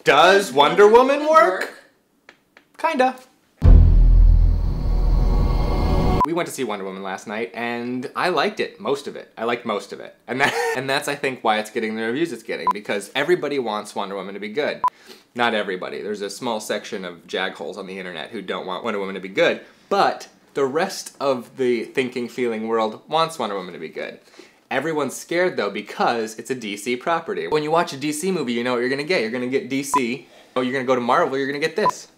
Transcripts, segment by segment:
Does Wonder Woman work? Kinda. We went to see Wonder Woman last night, and I liked it, most of it. I liked most of it. And that's, I think, why it's getting the reviews it's getting, because everybody wants Wonder Woman to be good. Not everybody. There's a small section of jagholes on the internet who don't want Wonder Woman to be good, but the rest of the thinking, feeling world wants Wonder Woman to be good. Everyone's scared, though, because it's a DC property. When you watch a DC movie, you know what you're gonna get. You're gonna get DC. Oh, you're gonna go to Marvel, you're gonna get this.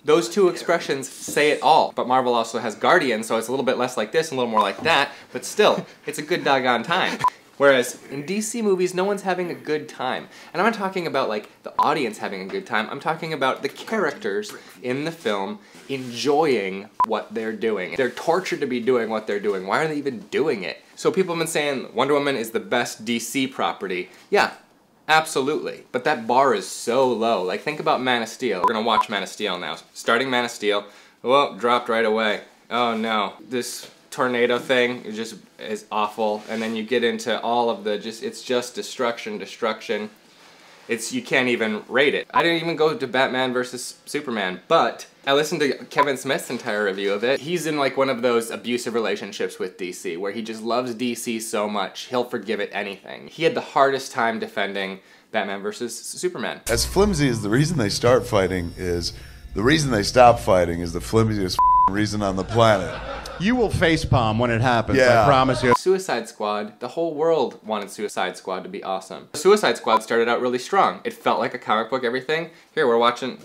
Those two expressions say it all, but Marvel also has Guardians, so it's a little bit less like this and a little more like that, but still, it's a good doggone time. Whereas in DC movies, no one's having a good time. And I'm not talking about like the audience having a good time, I'm talking about the characters in the film enjoying what they're doing. They're tortured to be doing what they're doing. Why are they even doing it? So people have been saying Wonder Woman is the best DC property. Yeah. Absolutely, but that bar is so low. Like, think about Man of Steel. We're gonna watch Man of Steel now. Starting Man of Steel, whoa, dropped right away. Oh no, this tornado thing is awful. And then you get into all of the it's just destruction. You can't even rate it. I didn't even go to Batman versus Superman, but I listened to Kevin Smith's entire review of it. He's in like one of those abusive relationships with DC where he just loves DC so much, he'll forgive it anything. He had the hardest time defending Batman versus Superman. As flimsy as the reason they start fighting is, the reason they stop fighting is the flimsiest reason on the planet. You will facepalm when it happens, yeah. I promise you. Suicide Squad, the whole world wanted Suicide Squad to be awesome. Suicide Squad started out really strong. It felt like a comic book, everything. Here, we're watching...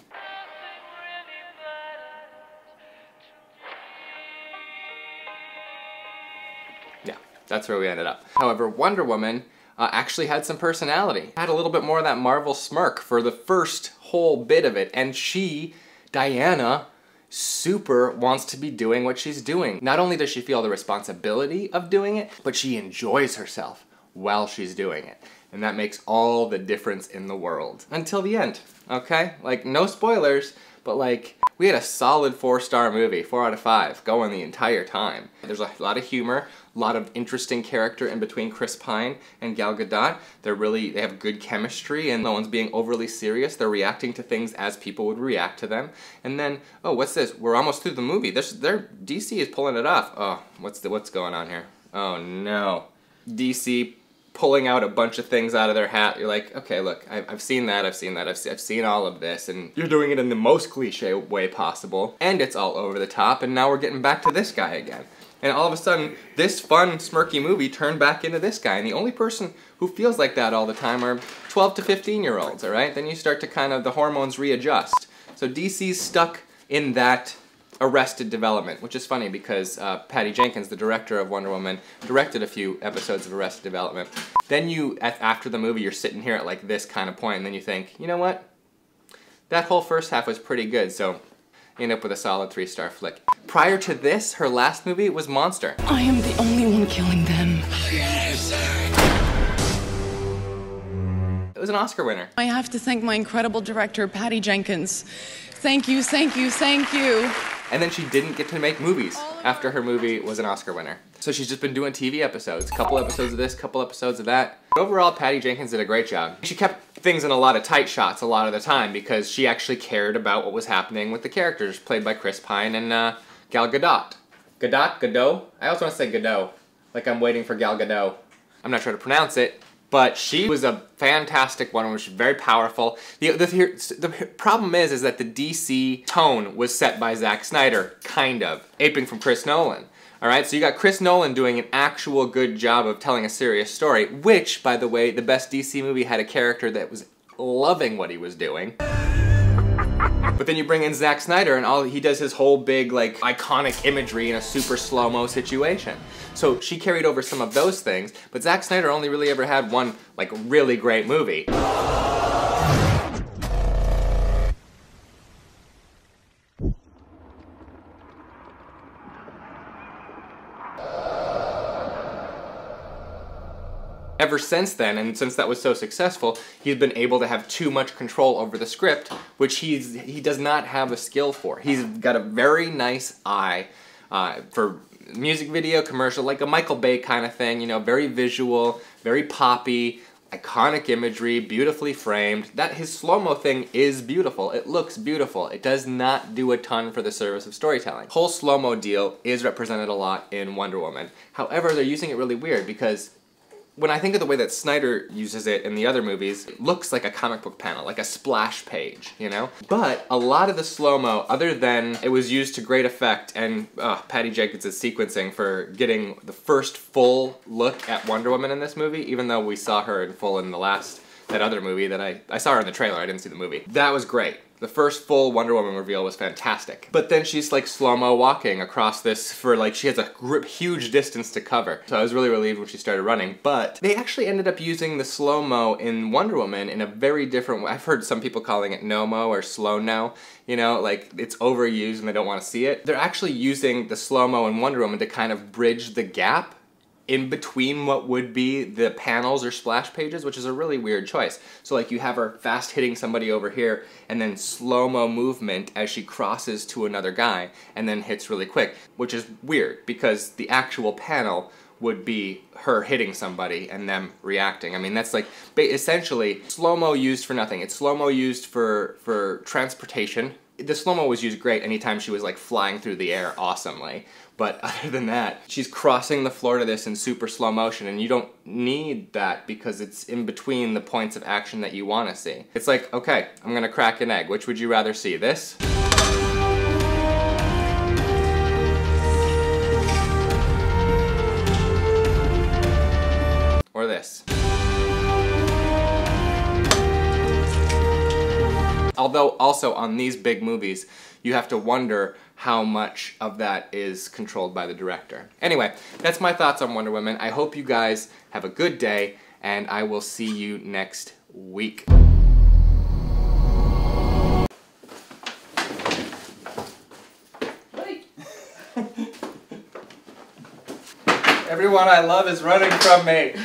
Yeah, that's where we ended up. However, Wonder Woman actually had some personality. Had a little bit more of that Marvel smirk for the first whole bit of it, and she, Diana, super wants to be doing what she's doing. Not only does she feel the responsibility of doing it, but she enjoys herself while she's doing it. And that makes all the difference in the world. Until the end, okay? Like, no spoilers, but like, we had a solid 4-star movie, 4 out of 5, going the entire time. There's a lot of humor, a lot of interesting character in between Chris Pine and Gal Gadot. They have good chemistry and no one's being overly serious. They're reacting to things as people would react to them. And then, oh, what's this? We're almost through the movie. DC is pulling it off. Oh, what's going on here? Oh no. DC pulling out a bunch of things out of their hat. You're like, okay, look, I've seen that, I've seen all of this, and you're doing it in the most cliche way possible, and it's all over the top, and now we're getting back to this guy again. And all of a sudden, this fun, smirky movie turned back into this guy, and the only person who feels like that all the time are 12 to 15-year-olds, all right? Then you start to kind of, the hormones readjust. So DC's stuck in that Arrested Development, which is funny because Patty Jenkins, the director of Wonder Woman, directed a few episodes of Arrested Development. Then you, after the movie, you're sitting here at like this kind of point, and then you think, you know what? That whole first half was pretty good, so you end up with a solid 3-star flick. Prior to this, her last movie was Monster. I am the only one killing them. It was an Oscar winner. I have to thank my incredible director, Patty Jenkins. Thank you, thank you, thank you. And then she didn't get to make movies after her movie was an Oscar winner. So she's just been doing TV episodes. Couple episodes of this, couple episodes of that. Overall, Patty Jenkins did a great job. She kept things in a lot of tight shots a lot of the time because she actually cared about what was happening with the characters played by Chris Pine and Gal Gadot. Gadot? I also want to say Gadot. Like I'm waiting for Gal Gadot. I'm not sure how to pronounce it. But she was a fantastic one, which was very powerful. The problem is that the DC tone was set by Zack Snyder, kind of, aping from Chris Nolan. All right, so you got Chris Nolan doing an actual good job of telling a serious story, which, by the way, the best DC movie had a character that was loving what he was doing. But then you bring in Zack Snyder and he does his whole big like iconic imagery in a super slow-mo situation. So she carried over some of those things, but Zack Snyder only really ever had one like really great movie. Ever since then, and since that was so successful, he's been able to have too much control over the script, which he does not have a skill for. He's got a very nice eye for music video, commercial, like a Michael Bay kind of thing, you know, very visual, very poppy, iconic imagery, beautifully framed. That his slow-mo thing is beautiful. It looks beautiful. It does not do a ton for the service of storytelling. Whole slow-mo deal is represented a lot in Wonder Woman. However, they're using it really weird because when I think of the way that Snyder uses it in the other movies, it looks like a comic book panel, like a splash page, you know? But a lot of the slow-mo, other than it was used to great effect, and Patty Jenkins' sequencing for getting the first full look at Wonder Woman in this movie, even though we saw her in full in the that other movie that I saw her in the trailer, I didn't see the movie. That was great. The first full Wonder Woman reveal was fantastic. But then she's like slow-mo walking across this for like, she has a huge distance to cover. So I was really relieved when she started running. But they actually ended up using the slow-mo in Wonder Woman in a very different way. I've heard some people calling it no-mo or slow-no. You know, like it's overused and they don't want to see it. They're actually using the slow-mo in Wonder Woman to kind of bridge the gap in between what would be the panels or splash pages, which is a really weird choice. So like you have her fast hitting somebody over here and then slow-mo movement as she crosses to another guy and then hits really quick, which is weird because the actual panel would be her hitting somebody and them reacting. I mean, that's like essentially slow-mo used for nothing. It's slow-mo used for transportation. The slow-mo was used great anytime she was like flying through the air awesomely. But other than that, she's crossing the floor to this in super slow motion, and you don't need that because it's in between the points of action that you want to see. It's like, okay, I'm gonna crack an egg. Which would you rather see? This? Or this? Although also on these big movies, you have to wonder how much of that is controlled by the director. Anyway, that's my thoughts on Wonder Woman. I hope you guys have a good day, and I will see you next week. Everyone I love is running from me.